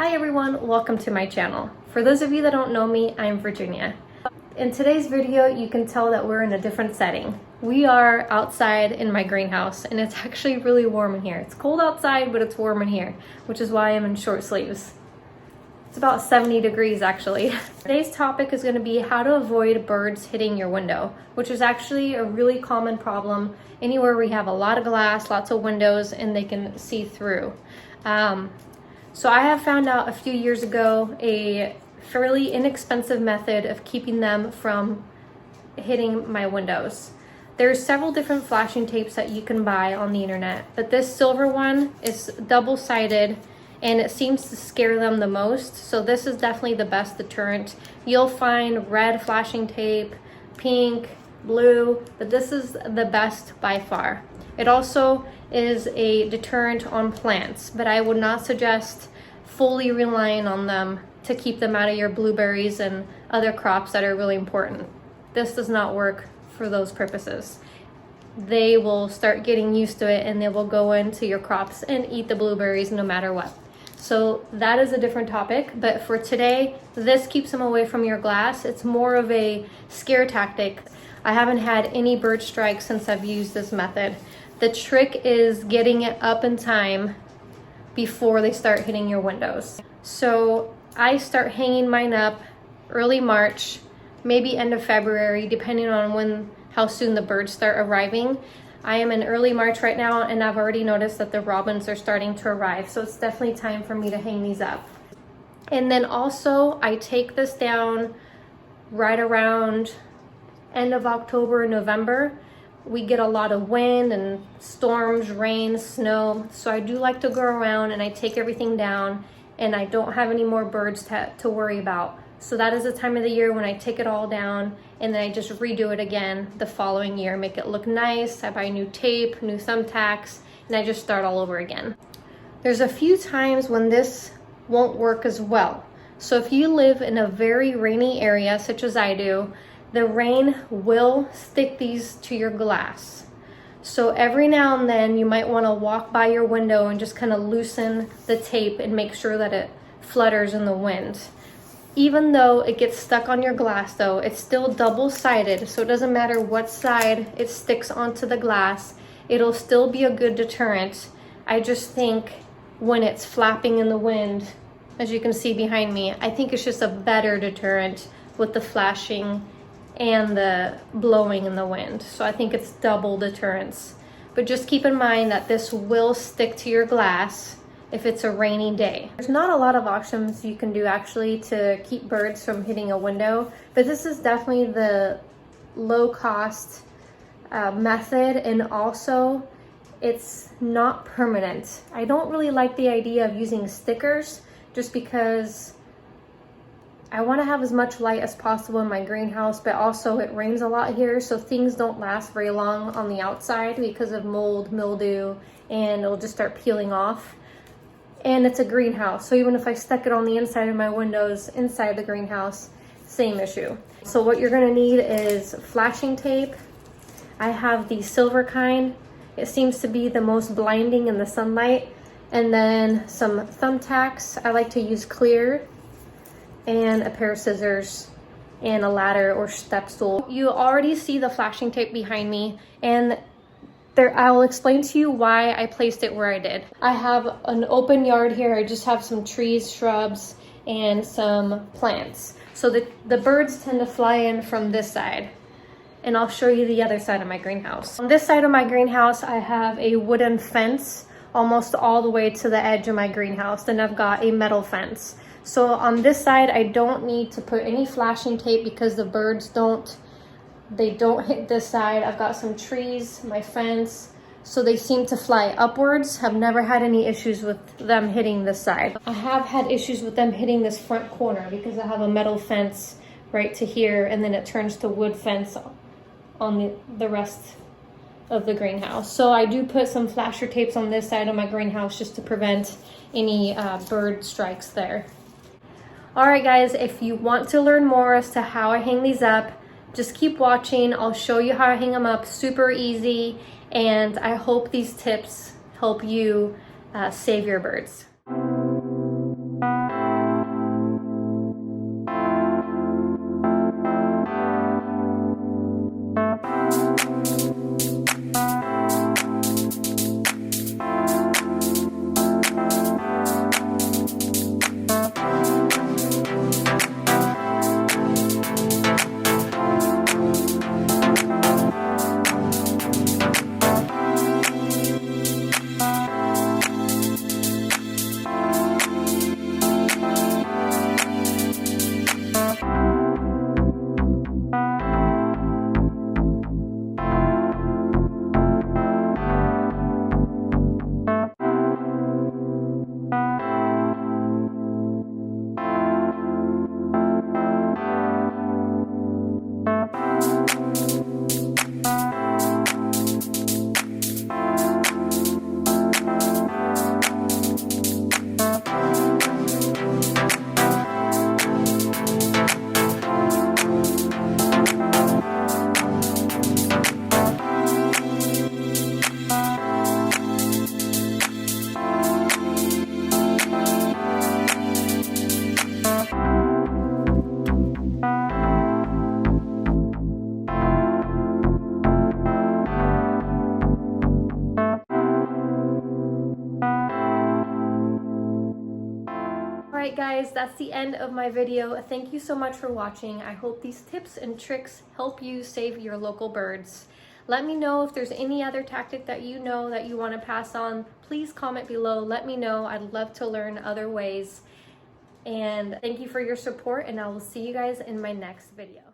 Hi everyone, welcome to my channel. For those of you that don't know me, I'm Virginia. In today's video, you can tell that we're in a different setting. We are outside in my greenhouse and it's actually really warm in here. It's cold outside, but it's warm in here, which is why I'm in short sleeves. It's about 70 degrees actually. Today's topic is going to be how to avoid birds hitting your window, which is actually a really common problem anywhere we have a lot of glass, lots of windows, and they can see through. So I have found out a few years ago a fairly inexpensive method of keeping them from hitting my windows. There's several different flashing tapes that you can buy on the internet, but this silver one is double-sided and it seems to scare them the most. So this is definitely the best deterrent. You'll find red flashing tape, pink, blue, but this is the best by far. It also is a deterrent on plants, but I would not suggest fully relying on them to keep them out of your blueberries and other crops that are really important. This does not work for those purposes. They will start getting used to it and they will go into your crops and eat the blueberries no matter what. So that is a different topic, but for today, this keeps them away from your glass. It's more of a scare tactic. I haven't had any bird strikes since I've used this method. The trick is getting it up in time before they start hitting your windows. So I start hanging mine up early March, maybe end of February, depending on how soon the birds start arriving. I am in early March right now and I've already noticed that the robins are starting to arrive. So it's definitely time for me to hang these up. And then also I take this down right around end of October, November. We get a lot of wind and storms, rain, snow. So I do like to go around and I take everything down and I don't have any more birds to worry about. So that is the time of the year when I take it all down and then I just redo it again the following year, make it look nice. I buy new tape, new thumbtacks, and I just start all over again. There's a few times when this won't work as well. So if you live in a very rainy area, such as I do, the rain will stick these to your glass. So every now and then you might want to walk by your window and just kind of loosen the tape and make sure that it flutters in the wind. Even though it gets stuck on your glass though, it's still double-sided, so it doesn't matter what side it sticks onto the glass, it'll still be a good deterrent. I just think when it's flapping in the wind, as you can see behind me, I think it's just a better deterrent with the flashing and the blowing in the wind. So I think it's double deterrence. But just keep in mind that this will stick to your glass if it's a rainy day. There's not a lot of options you can do actually to keep birds from hitting a window, but this is definitely the low cost method, and also it's not permanent. I don't really like the idea of using stickers just because I want to have as much light as possible in my greenhouse, but also it rains a lot here, so things don't last very long on the outside because of mold, mildew, and it'll just start peeling off. And it's a greenhouse, so even if I stuck it on the inside of my windows, inside the greenhouse, same issue. So what you're gonna need is flashing tape. I have the silver kind. It seems to be the most blinding in the sunlight. And then some thumbtacks. I like to use clear, and a pair of scissors, and a ladder or step stool. You already see the flashing tape behind me, and I'll explain to you why I placed it where I did. I have an open yard here. I just have some trees, shrubs, and some plants. So the birds tend to fly in from this side. And I'll show you the other side of my greenhouse. On this side of my greenhouse, I have a wooden fence almost all the way to the edge of my greenhouse. Then I've got a metal fence. So on this side, I don't need to put any flashing tape because the birds don't hit this side. I've got some trees, my fence, so they seem to fly upwards. I've never had any issues with them hitting this side. I have had issues with them hitting this front corner because I have a metal fence right to here, and then it turns to wood fence on the rest of the greenhouse. So I do put some flasher tapes on this side of my greenhouse just to prevent any bird strikes there. All right guys, if you want to learn more as to how I hang these up, just keep watching. I'll show you how I hang them up, super easy, and I hope these tips help you save your birds. Alright guys, that's the end of my video. Thank you so much for watching. I hope these tips and tricks help you save your local birds. Let me know if there's any other tactic that you know that you want to pass on. Please comment below. Let me know. I'd love to learn other ways. And thank you for your support, and I will see you guys in my next video.